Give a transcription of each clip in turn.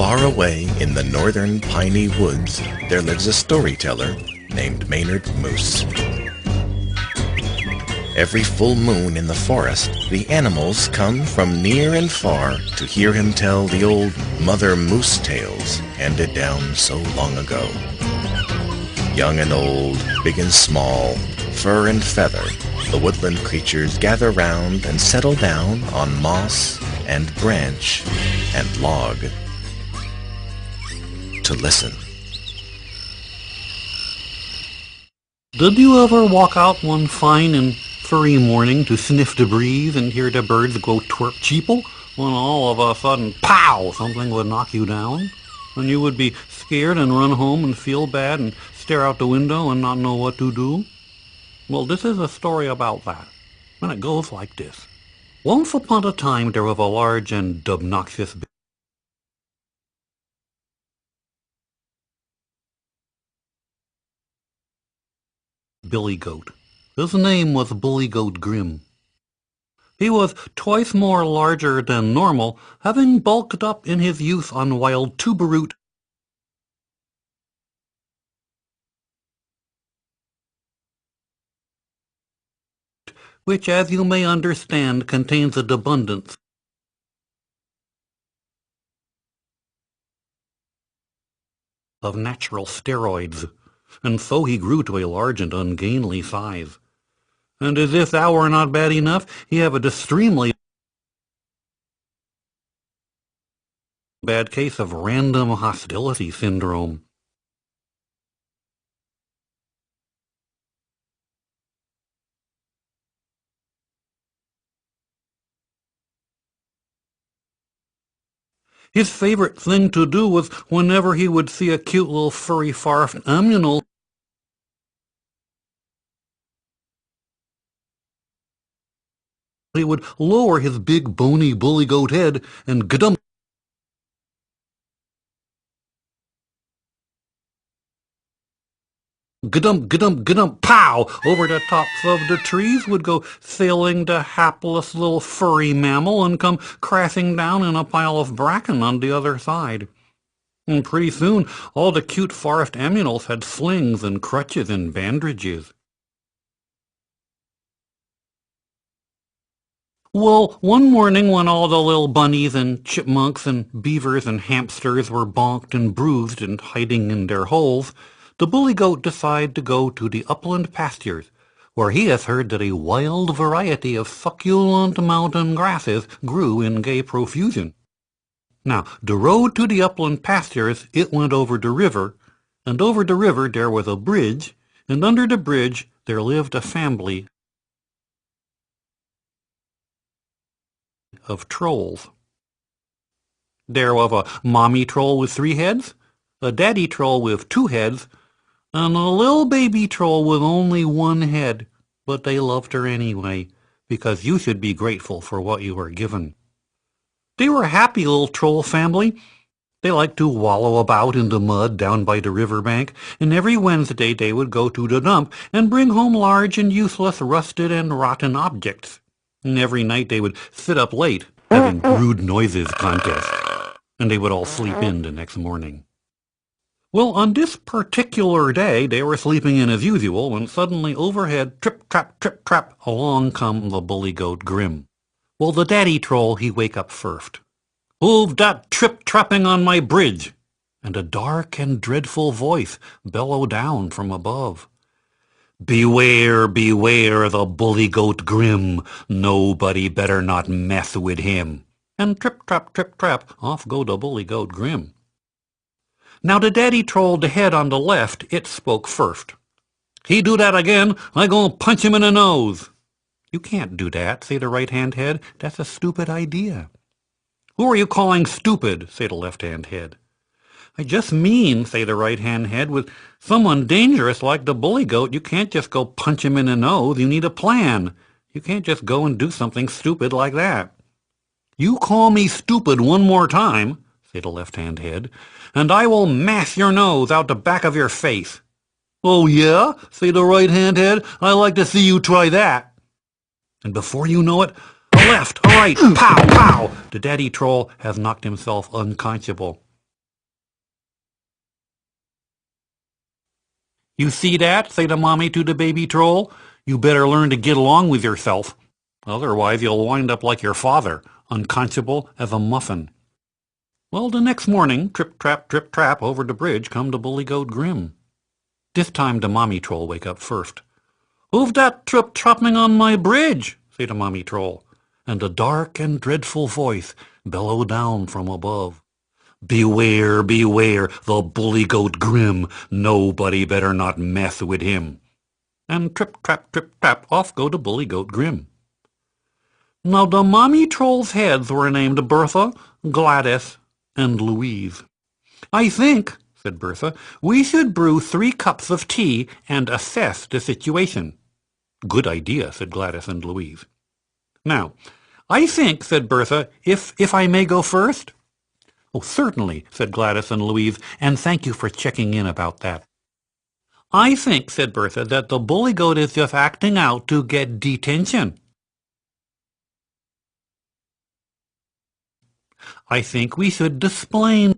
Far away in the northern piney woods, there lives a storyteller named Maynard Moose. Every full moon in the forest, the animals come from near and far to hear him tell the old Mother Moose tales handed down so long ago. Young and old, big and small, fur and feather, the woodland creatures gather round and settle down on moss and branch and log to listen. Did you ever walk out one fine and furry morning to sniff the breeze and hear the birds go twerp-cheeple when all of a sudden, pow, something would knock you down? And you would be scared and run home and feel bad and stare out the window and not know what to do? Well, this is a story about that, and it goes like this. Once upon a time there was a large and obnoxious billy goat. His name was Bully Goat Grim. He was twice more larger than normal, having bulked up in his youth on wild tuberroot which, as you may understand, contains an abundance of natural steroids, and so he grew to a large and ungainly size. And as if that were not bad enough, he had an extremely bad case of random hostility syndrome. His favorite thing to do was whenever he would see a cute little furry farf animal, he would lower his big bony bully goat head and gadump gadump, gadump, gadump, pow! Over the tops of the trees would go sailing the hapless little furry mammal and come crashing down in a pile of bracken on the other side. And pretty soon all the cute forest animals had slings and crutches and bandages. Well, one morning when all the little bunnies and chipmunks and beavers and hamsters were bonked and bruised and hiding in their holes, the bully goat decided to go to the upland pastures, where he has heard that a wild variety of succulent mountain grasses grew in gay profusion. Now, the road to the upland pastures, it went over the river, and over the river there was a bridge, and under the bridge there lived a family of trolls. There was a mommy troll with 3 heads, a daddy troll with 2 heads, and a little baby troll with only 1 head, but they loved her anyway, because you should be grateful for what you were given. They were a happy little troll family. They liked to wallow about in the mud down by the riverbank, and every Wednesday they would go to the dump and bring home large and useless rusted and rotten objects. And every night they would sit up late, having rude noises contest, and they would all sleep in the next morning. Well, on this particular day, they were sleeping in as usual, when suddenly overhead, trip-trap, along come the bully goat Grim. Well, the daddy troll, he wake up first. "Who've that trip-trapping on my bridge?" And a dark and dreadful voice bellow down from above. "Beware, beware the bully goat Grim, nobody better not mess with him." And trip-trap, off go the bully goat Grim. Now the daddy troll, the head on the left, it spoke first. "He do that again, I gonna punch him in the nose." "You can't do that," say the right-hand head. "That's a stupid idea." "Who are you calling stupid?" say the left-hand head. "I just mean," say the right-hand head, "with someone dangerous like the bully goat, you can't just go punch him in the nose. You need a plan. You can't just go and do something stupid like that." "You call me stupid one more time," say the left-hand head, "and I will mash your nose out the back of your face." "Oh, yeah?" say the right-hand head. "I like to see you try that." And before you know it, a left, a right, pow, pow, the daddy troll has knocked himself unconscionable. You see that? Say the mommy to the baby troll. You better learn to get along with yourself. Otherwise you'll wind up like your father, unconscionable as a muffin. Well, the next morning, trip, trap, over the bridge come the bully goat Grim. This time the mommy troll wake up first. Who's that trip-trapping on my bridge? Say the mommy troll, and a dark and dreadful voice bellow down from above. Beware, beware, the bully goat Grim, nobody better not mess with him. And trip, trap, off go the bully goat Grim. Now the mommy troll's heads were named Bertha, Gladys, and Louise. I think, said Bertha, we should brew 3 cups of tea and assess the situation. Good idea, said Gladys and Louise. Now, I think, said Bertha, if I may go first? Oh, certainly, said Gladys and Louise, and thank you for checking in about that. I think, said Bertha, that the bully goat is just acting out to get detention. I think we should explain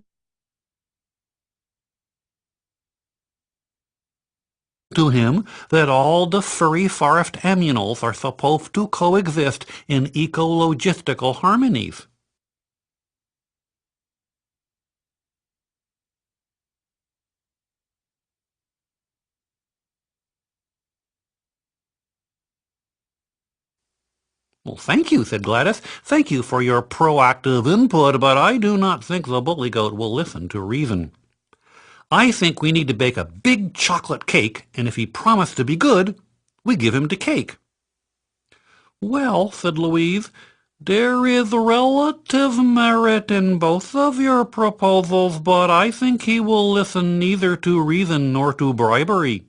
to him that all the furry forest animals are supposed to coexist in ecologistical harmonies. Well, thank you, said Gladys. Thank you for your proactive input, but I do not think the bully goat will listen to reason. I think we need to bake a big chocolate cake, and if he promised to be good, we give him the cake. Well, said Louise, there is relative merit in both of your proposals, but I think he will listen neither to reason nor to bribery.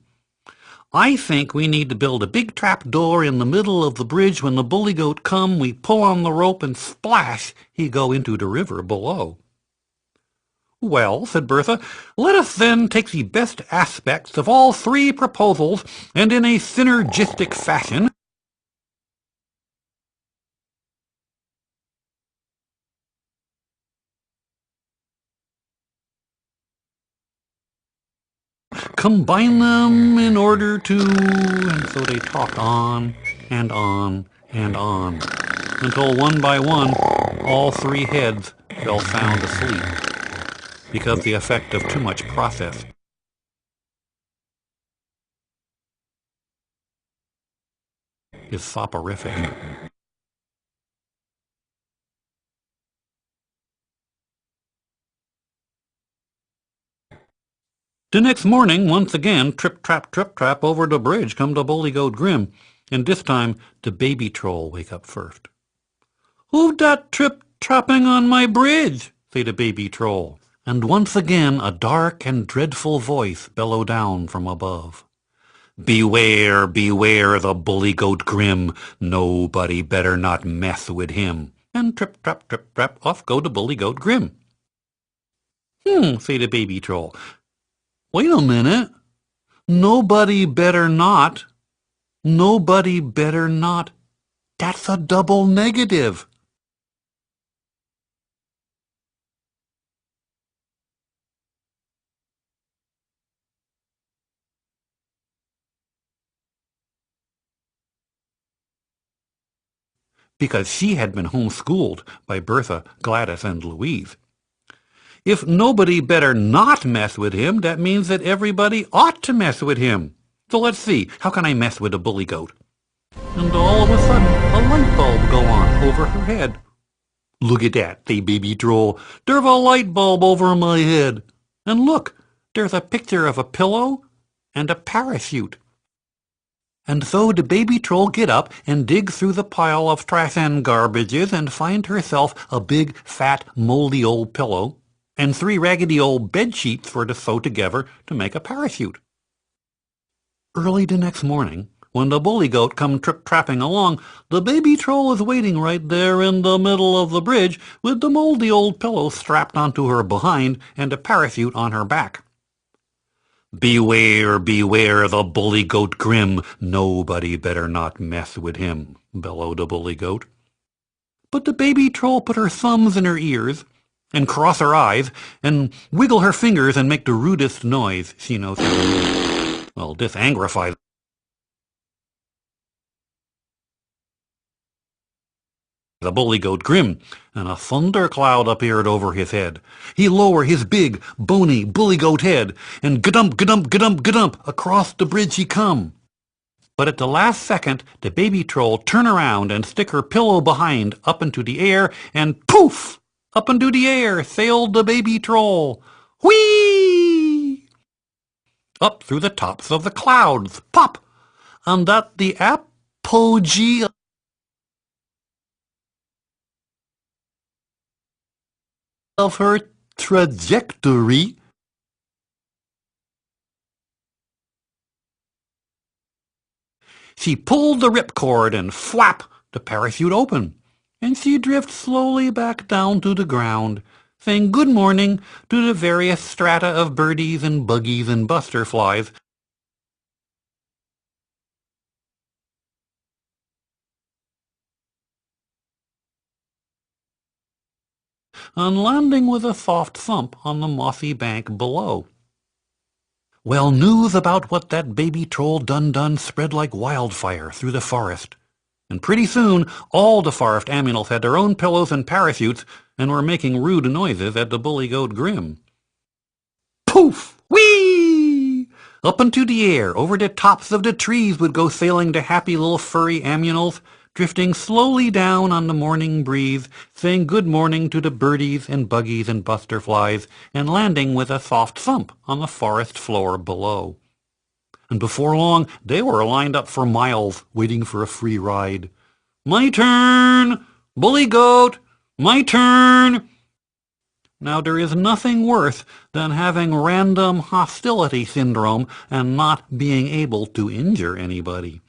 I think we need to build a big trap door in the middle of the bridge. When the bully goat come, we pull on the rope and splash, he go into the river below. Well, said Bertha, let us then take the best aspects of all 3 proposals, and in a synergistic fashion combine them in order to... And so they talked on and on and on, until one by one all 3 heads fell sound asleep, because the effect of too much process. Is soporific. The next morning, once again, trip, trap, over the bridge come the bully goat Grim, and this time the baby troll wake up first. Who's that trip-trapping on my bridge? Say the baby troll, and once again a dark and dreadful voice bellow down from above. Beware, beware, the bully goat Grim, nobody better not mess with him. And trip, trap, off go the bully goat Grim. Say the baby troll. Wait a minute. Nobody better not. Nobody better not. That's a double negative. Because she had been homeschooled by Bertha, Gladys, and Louise. If nobody better not mess with him, that means that everybody ought to mess with him. So let's see, how can I mess with a bully goat? And all of a sudden, a light bulb go on over her head. Look at that, say baby troll. There's a light bulb over my head. And look, there's a picture of a pillow and a parachute. And so the baby troll get up and dig through the pile of trash and garbages and find herself a big, fat, moldy old pillow and 3 raggedy old bed sheets for to sew together to make a parachute. Early the next morning, when the bully goat come trip-trapping along, the baby troll is waiting right there in the middle of the bridge with the moldy old pillow strapped onto her behind and a parachute on her back. Beware, beware, the bully goat Grim, nobody better not mess with him, bellowed the bully goat. But the baby troll put her thumbs in her ears, and cross her eyes, and wiggle her fingers and make the rudest noise she knows how to make. Well, this angrified the bully goat Grim, and a thundercloud appeared over his head. He lowered his big, bony bully goat head, and gadump, gadump, gadump, gadump, across the bridge he come. But at the last second, the baby troll turn around and stick her pillow behind up into the air, and poof! Up into the air sailed the baby troll. Whee! Up through the tops of the clouds, pop! And at the apogee of her trajectory, she pulled the ripcord and flap, the parachute open, and she drifted slowly back down to the ground, saying good morning to the various strata of birdies and buggies and butterflies, and landing with a soft thump on the mossy bank below. Well, news about what that baby troll done spread like wildfire through the forest. And pretty soon, all the forest aminals had their own pillows and parachutes and were making rude noises at the bully goat Grim. Poof! Whee! Up into the air, over the tops of the trees would go sailing the happy little furry aminals, drifting slowly down on the morning breeze, saying good morning to the birdies and buggies and butterflies, and landing with a soft thump on the forest floor below. And before long, they were lined up for miles, waiting for a free ride. My turn! Bully goat! My turn! Now, there is nothing worse than having random hostility syndrome and not being able to injure anybody.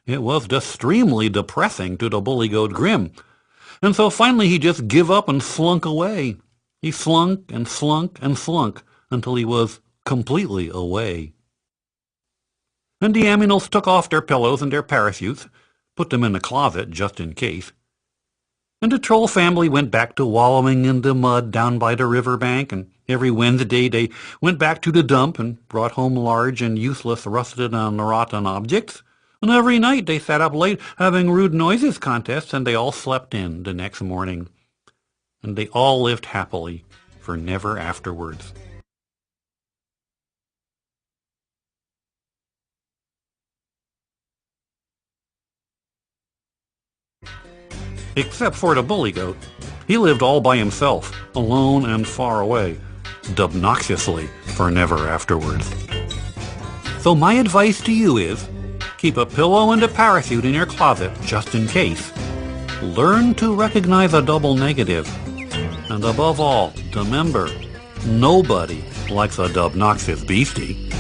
It was extremely depressing to the bully goat Grim, and so finally he just give up and slunk away. He slunk and slunk and slunk until he was completely away. And the aminals took off their pillows and their parachutes, put them in the closet just in case, and the troll family went back to wallowing in the mud down by the river bank, and every Wednesday they went back to the dump and brought home large and useless rusted and rotten objects, and every night they sat up late having rude noises contests, and they all slept in the next morning. And they all lived happily for never afterwards. Except for the bully goat. He lived all by himself, alone and far away, obnoxiously for never afterwards. So my advice to you is, keep a pillow and a parachute in your closet just in case. Learn to recognize a double negative. And above all, remember, nobody likes a obnoxious beastie.